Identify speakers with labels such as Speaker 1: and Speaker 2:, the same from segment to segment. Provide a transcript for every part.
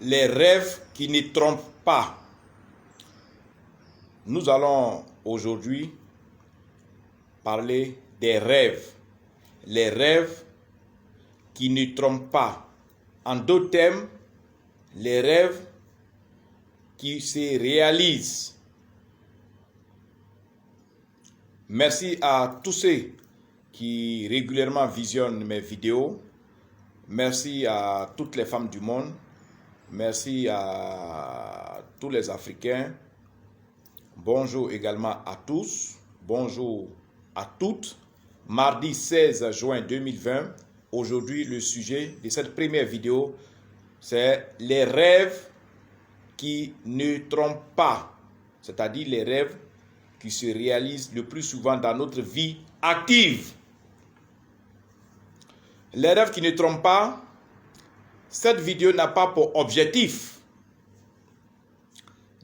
Speaker 1: les rêves qui ne trompent pas. Nous allons aujourd'hui parler des rêves. Les rêves qui ne trompent pas. En d'autres termes, les rêves qui se réalisent. Merci à tous ceux qui régulièrement visionnent mes vidéos. Merci à toutes les femmes du monde. Merci à tous les Africains. Bonjour également à tous. Bonjour à toutes. Mardi 16 juin 2020. Aujourd'hui, le sujet de cette première vidéo, c'est les rêves qui ne trompent pas. C'est-à-dire les rêves qui se réalisent le plus souvent dans notre vie active. Les rêves qui ne trompent pas, cette vidéo n'a pas pour objectif,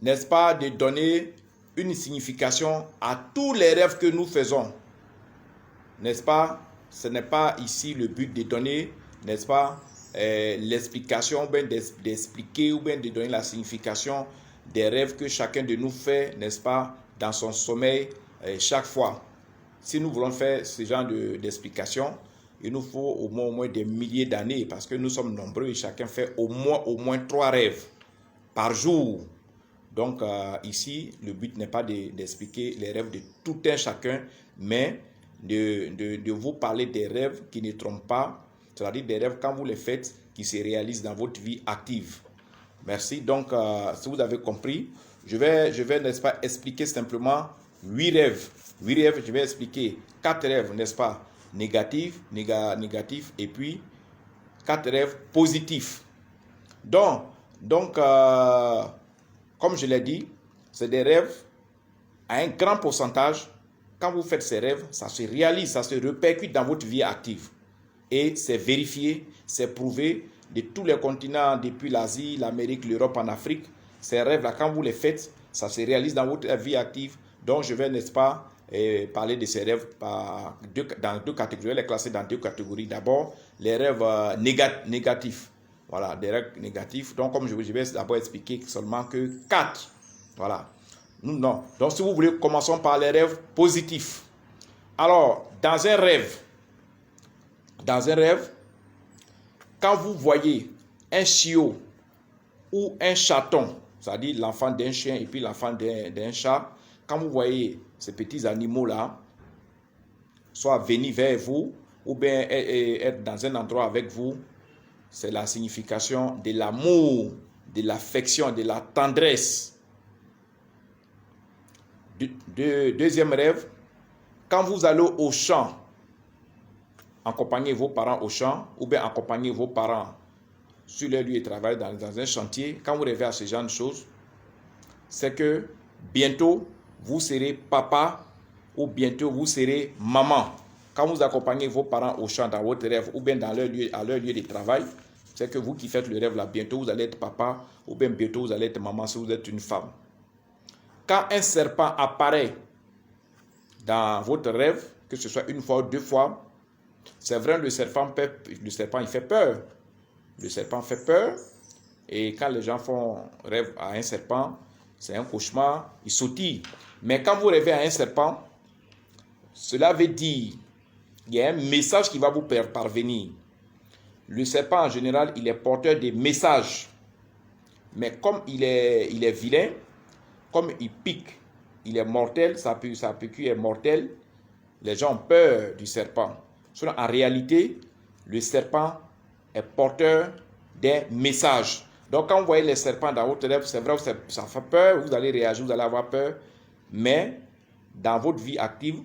Speaker 1: n'est-ce pas, de donner une signification à tous les rêves que nous faisons. N'est-ce pas? Ce n'est pas ici le but de donner, n'est-ce pas, l'explication, ou bien d'expliquer, ou bien de donner la signification des rêves que chacun de nous fait, n'est-ce pas, dans son sommeil chaque fois. Si nous voulons faire ce genre d'explication, il nous faut au moins des milliers d'années parce que nous sommes nombreux et chacun fait au moins 3 rêves par jour. Donc ici, le but n'est pas d'expliquer les rêves de tout un chacun, mais de vous parler des rêves qui ne trompent pas, c'est-à-dire des rêves quand vous les faites qui se réalisent dans votre vie active. Merci. Donc, si vous avez compris, je vais n'est-ce pas, expliquer simplement 8 rêves. 8 rêves, je vais expliquer 4 rêves, n'est-ce pas, négatifs, et puis 4 rêves positifs. Donc comme je l'ai dit, c'est des rêves à un grand pourcentage. Quand vous faites ces rêves, ça se réalise, ça se répercute dans votre vie active. Et c'est vérifié, c'est prouvé de tous les continents, depuis l'Asie, l'Amérique, l'Europe, en Afrique. Ces rêves-là, quand vous les faites, ça se réalise dans votre vie active. Donc, je vais, n'est-ce pas, parler de ces rêves dans 2 catégories. Je vais les classer dans 2 catégories. D'abord, les rêves négatifs. Voilà, des rêves négatifs. Donc, comme je vais d'abord expliquer seulement que 4. Voilà. Non. Donc, si vous voulez, commençons par les rêves positifs. Alors, dans un rêve, quand vous voyez un chiot ou un chaton, c'est-à-dire l'enfant d'un chien et puis l'enfant d'un chat, quand vous voyez ces petits animaux-là, soit venir vers vous ou bien être dans un endroit avec vous, c'est la signification de l'amour, de l'affection, de la tendresse. Deuxième rêve, quand vous allez au champ, accompagner vos parents au champ ou bien accompagner vos parents sur leur lieu de travail dans un chantier, quand vous rêvez à ce genre de choses, c'est que bientôt vous serez papa ou bientôt vous serez maman. Quand vous accompagnez vos parents au champ dans votre rêve ou bien à leur lieu de travail, c'est que vous qui faites le rêve là, bientôt vous allez être papa ou bien bientôt vous allez être maman si vous êtes une femme. Quand un serpent apparaît dans votre rêve, que ce soit une fois ou 2 fois, c'est vrai, le serpent il fait peur. Le serpent fait peur. Et quand les gens font rêve à un serpent, c'est un cauchemar, il sautille. Mais quand vous rêvez à un serpent, cela veut dire qu'il y a un message qui va vous parvenir. Le serpent, en général, il est porteur des messages. Mais comme il est vilain, comme il pique, il est mortel, sa piqûre est mortelle, les gens ont peur du serpent. En réalité, le serpent est porteur des messages. Donc, quand vous voyez les serpents dans votre rêve, c'est vrai, ça fait peur, vous allez réagir, vous allez avoir peur. Mais, dans votre vie active,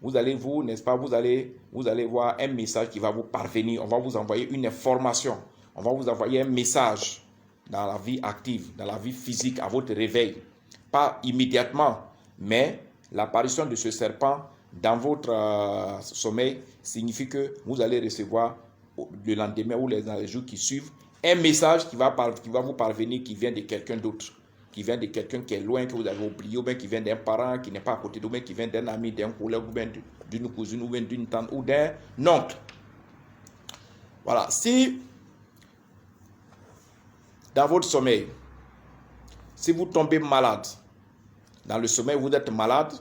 Speaker 1: vous allez voir un message qui va vous parvenir. On va vous envoyer une information. On va vous envoyer un message dans la vie active, dans la vie physique, à votre réveil. Pas immédiatement, mais l'apparition de ce serpent dans votre sommeil signifie que vous allez recevoir le lendemain ou dans les jours qui suivent un message qui va vous parvenir, qui vient de quelqu'un d'autre, qui vient de quelqu'un qui est loin, que vous avez oublié, ou bien qui vient d'un parent qui n'est pas à côté de vous, ou bien qui vient d'un ami, d'un collègue, ou bien d'une cousine, ou bien d'une tante, ou d'un oncle. Voilà. Si dans votre sommeil, si vous tombez malade, dans le sommeil vous êtes malade,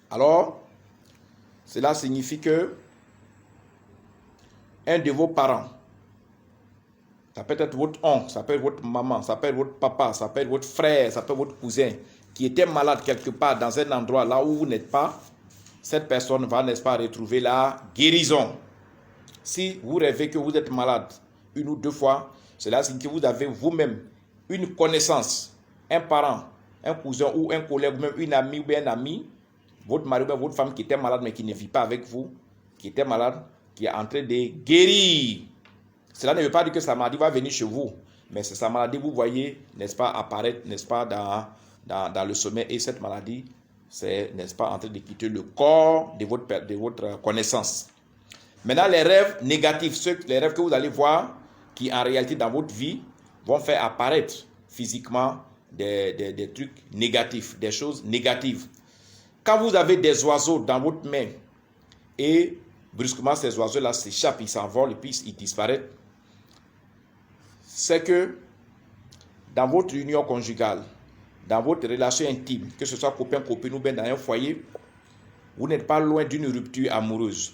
Speaker 1: alors cela signifie que un de vos parents, ça peut être votre oncle, ça peut être votre maman, ça peut être votre papa, ça peut être votre frère, ça peut être votre cousin, qui était malade quelque part dans un endroit là où vous n'êtes pas, cette personne va, n'est-ce pas, retrouver la guérison. Si vous rêvez que vous êtes malade une ou deux fois, cela signifie que vous avez vous-même une connaissance, un parent, un cousin ou un collègue, ou même une amie ou bien un ami, votre mari ou bien votre femme qui était malade mais qui ne vit pas avec vous, qui était malade, qui est en train de guérir. Cela ne veut pas dire que sa maladie va venir chez vous, mais c'est sa maladie, vous voyez, n'est-ce pas, apparaître, n'est-ce pas, dans le sommeil, et cette maladie, c'est, n'est-ce pas, en train de quitter le corps de votre connaissance. Maintenant, les rêves négatifs, les rêves que vous allez voir, qui en réalité dans votre vie, vont faire apparaître physiquement des trucs négatifs, des choses négatives. Quand vous avez des oiseaux dans votre main, et brusquement ces oiseaux-là s'échappent, ils s'envolent et puis ils disparaissent, c'est que dans votre union conjugale, dans votre relation intime, que ce soit copain, copine ou bien dans un foyer, vous n'êtes pas loin d'une rupture amoureuse.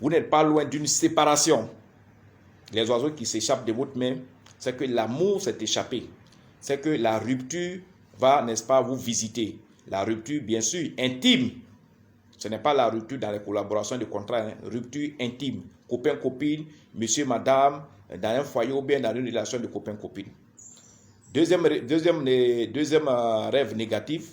Speaker 1: Vous n'êtes pas loin d'une séparation. Les oiseaux qui s'échappent de votre main, c'est que l'amour s'est échappé. C'est que la rupture va, n'est-ce pas, vous visiter. La rupture, bien sûr, intime. Ce n'est pas la rupture dans les collaborations de contrat, hein. Rupture intime. Copain, copine, monsieur, madame, dans un foyer ou bien dans une relation de copain, copine. Deuxième rêve négatif,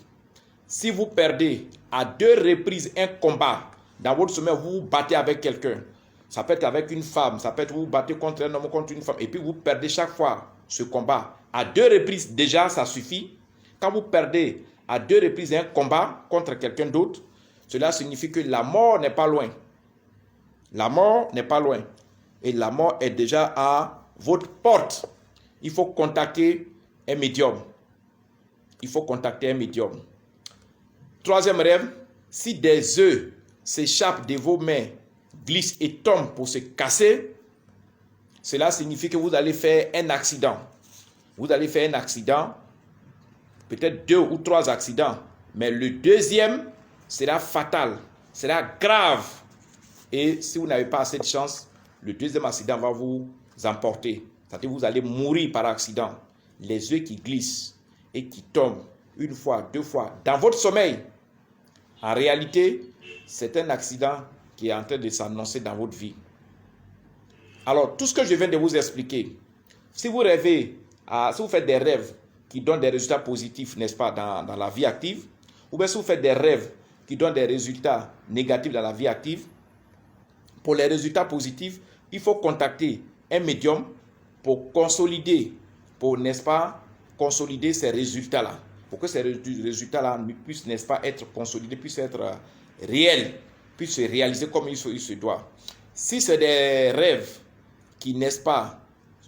Speaker 1: si vous perdez à 2 reprises un combat, dans votre sommeil, vous vous battez avec quelqu'un. Ça peut être avec une femme, ça peut être vous vous battez contre un homme, contre une femme, et puis vous perdez chaque fois ce combat. À 2 reprises, déjà, ça suffit. Quand vous perdez à 2 reprises un combat contre quelqu'un d'autre, cela signifie que la mort n'est pas loin. La mort n'est pas loin. Et la mort est déjà à votre porte. Il faut contacter un médium. Il faut contacter un médium. Troisième rêve, si des œufs s'échappent de vos mains, glissent et tombent pour se casser, cela signifie que vous allez faire un accident. Vous allez faire un accident, peut-être 2 ou 3 accidents, mais le deuxième sera fatal, sera grave. Et si vous n'avez pas assez de chance, le deuxième accident va vous emporter. C'est-à-dire que vous allez mourir par accident. Les œufs qui glissent et qui tombent une fois, 2 fois dans votre sommeil, en réalité, c'est un accident qui est en train de s'annoncer dans votre vie. Alors, tout ce que je viens de vous expliquer, si vous rêvez, si vous faites des rêves qui donnent des résultats positifs, n'est-ce pas, dans la vie active, ou bien si vous faites des rêves qui donnent des résultats négatifs dans la vie active, pour les résultats positifs, il faut contacter un médium pour consolider, n'est-ce pas, consolider ces résultats-là, pour que ces résultats-là puissent, n'est-ce pas, être consolidés, puissent être réels, puissent se réaliser comme il se doit. Si c'est des rêves qui, n'est-ce pas,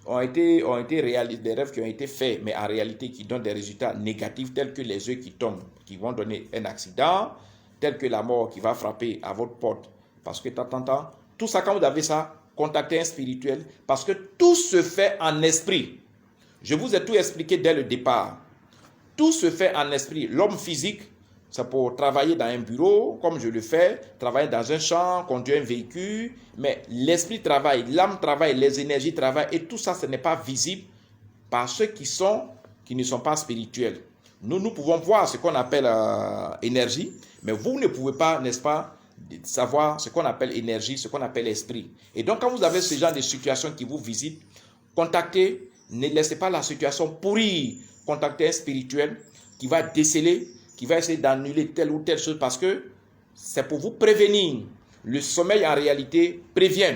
Speaker 1: ont été réalisés, des rêves qui ont été faits, mais en réalité qui donnent des résultats négatifs, tels que les œufs qui tombent, qui vont donner un accident, tel que la mort qui va frapper à votre porte, parce que tout ça, quand vous avez ça, contactez un spirituel, parce que tout se fait en esprit. Je vous ai tout expliqué dès le départ. Tout se fait en esprit. L'homme physique, c'est pour travailler dans un bureau, comme je le fais, travailler dans un champ, conduire un véhicule, mais l'esprit travaille, l'âme travaille, les énergies travaillent, et tout ça, ce n'est pas visible par ceux qui ne sont pas spirituels. Nous pouvons voir ce qu'on appelle énergie, mais vous ne pouvez pas, n'est-ce pas, savoir ce qu'on appelle énergie, ce qu'on appelle esprit. Et donc, quand vous avez ce genre de situation qui vous visite, contactez, ne laissez pas la situation pourrir. Contactez un spirituel qui va déceler, qui va essayer d'annuler telle ou telle chose, parce que c'est pour vous prévenir. Le sommeil, en réalité, prévient.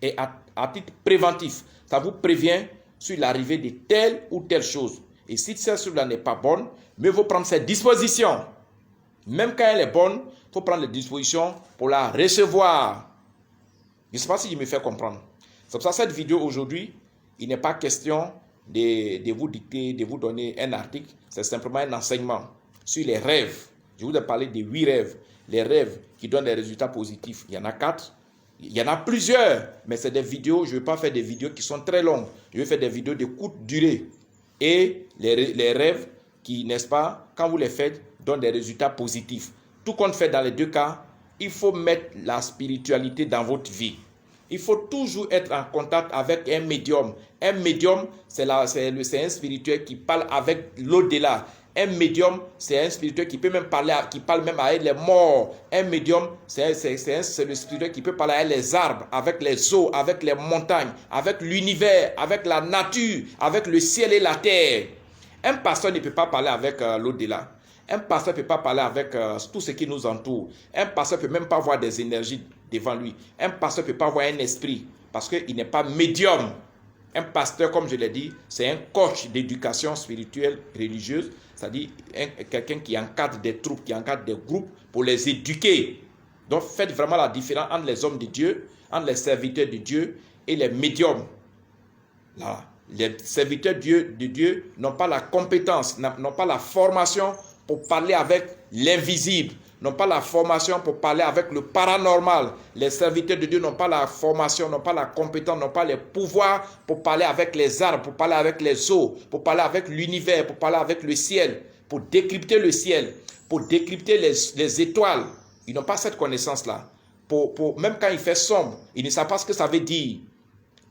Speaker 1: Et à titre préventif, ça vous prévient sur l'arrivée de telle ou telle chose. Et si cette chose-là n'est pas bonne, mieux vaut prendre ses dispositions. Même quand elle est bonne, il faut prendre les dispositions pour la recevoir. Je ne sais pas si je me fais comprendre. C'est pour ça que cette vidéo aujourd'hui, il n'est pas question de vous dicter, de vous donner un article. C'est simplement un enseignement sur les rêves. Je vous ai parlé de 8 rêves. Les rêves qui donnent des résultats positifs, il y en a 4. Il y en a plusieurs, mais c'est des vidéos, je ne vais pas faire des vidéos qui sont très longues. Je vais faire des vidéos de courte durée. Et les rêves qui, n'est-ce pas, quand vous les faites, donnent des résultats positifs. Tout compte fait dans les deux cas, il faut mettre la spiritualité dans votre vie. Il faut toujours être en contact avec un médium. Un médium, c'est un spirituel qui parle avec l'au-delà. Un médium, c'est un spirituel qui peut même parler, qui parle même avec les morts. Un médium, c'est le spirituel qui peut parler avec les arbres, avec les eaux, avec les montagnes, avec l'univers, avec la nature, avec le ciel et la terre. Un pasteur ne peut pas parler avec l'au-delà. Un pasteur ne peut pas parler avec tout ce qui nous entoure. Un pasteur ne peut même pas voir des énergies devant lui. Un pasteur ne peut pas voir un esprit parce qu'il n'est pas médium. Un pasteur, comme je l'ai dit, c'est un coach d'éducation spirituelle religieuse, c'est-à-dire quelqu'un qui encadre des troupes, qui encadre des groupes pour les éduquer. Donc faites vraiment la différence entre les hommes de Dieu, entre les serviteurs de Dieu et les médiums. Là, les serviteurs de Dieu n'ont pas la compétence, n'ont pas la formation pour parler avec l'invisible, n'ont pas la formation pour parler avec le paranormal. Les serviteurs de Dieu n'ont pas la formation, n'ont pas la compétence, n'ont pas les pouvoirs pour parler avec les arbres, pour parler avec les eaux, pour parler avec l'univers, pour parler avec le ciel, pour décrypter le ciel, pour décrypter les étoiles. Ils n'ont pas cette connaissance-là. Même quand il fait sombre, ils ne savent pas ce que ça veut dire.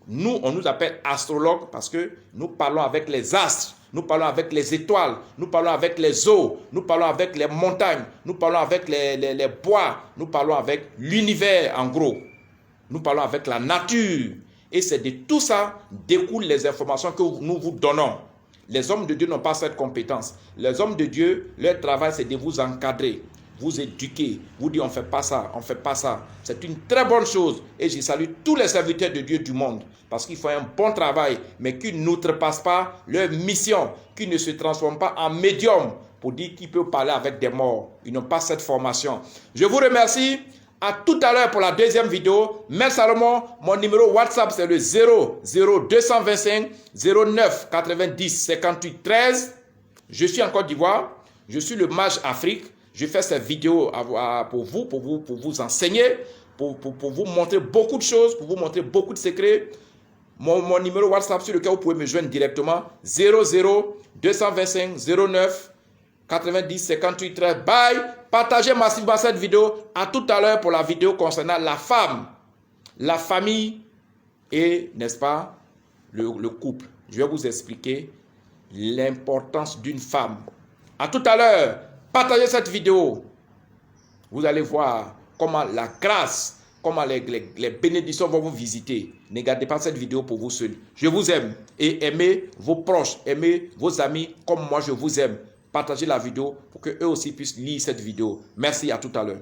Speaker 1: Nous, on nous appelle astrologues parce que nous parlons avec les astres, nous parlons avec les étoiles, nous parlons avec les eaux, nous parlons avec les montagnes, nous parlons avec les bois, nous parlons avec l'univers en gros. Nous parlons avec la nature. Et c'est de tout ça découlent les informations que nous vous donnons. Les hommes de Dieu n'ont pas cette compétence. Les hommes de Dieu, leur travail, c'est de vous encadrer, vous éduquer, vous dire on ne fait pas ça, on ne fait pas ça. C'est une très bonne chose. Et je salue tous les serviteurs de Dieu du monde parce qu'ils font un bon travail, mais qu'ils n'outrepassent pas leur mission, qu'ils ne se transforment pas en médium pour dire qu'ils peuvent parler avec des morts. Ils n'ont pas cette formation. Je vous remercie. À tout à l'heure pour la deuxième vidéo. Mère Salomon, mon numéro WhatsApp c'est le 00225 09 90 58 13. Je suis en Côte d'Ivoire. Je suis le Mage Afrique. Je fais ces vidéos pour vous enseigner, pour vous montrer beaucoup de choses, pour vous montrer beaucoup de secrets. Mon numéro WhatsApp sur lequel vous pouvez me joindre directement, 00225 09 90 58 13. Bye. Partagez massivement cette vidéo. À tout à l'heure pour la vidéo concernant la femme, la famille et, n'est-ce pas, le couple. Je vais vous expliquer l'importance d'une femme. À tout à l'heure. Partagez cette vidéo. Vous allez voir comment la grâce, comment les bénédictions vont vous visiter. Ne gardez pas cette vidéo pour vous seul. Je vous aime et aimez vos proches, aimez vos amis comme moi je vous aime. Partagez la vidéo pour qu'eux aussi puissent lire cette vidéo. Merci, à tout à l'heure.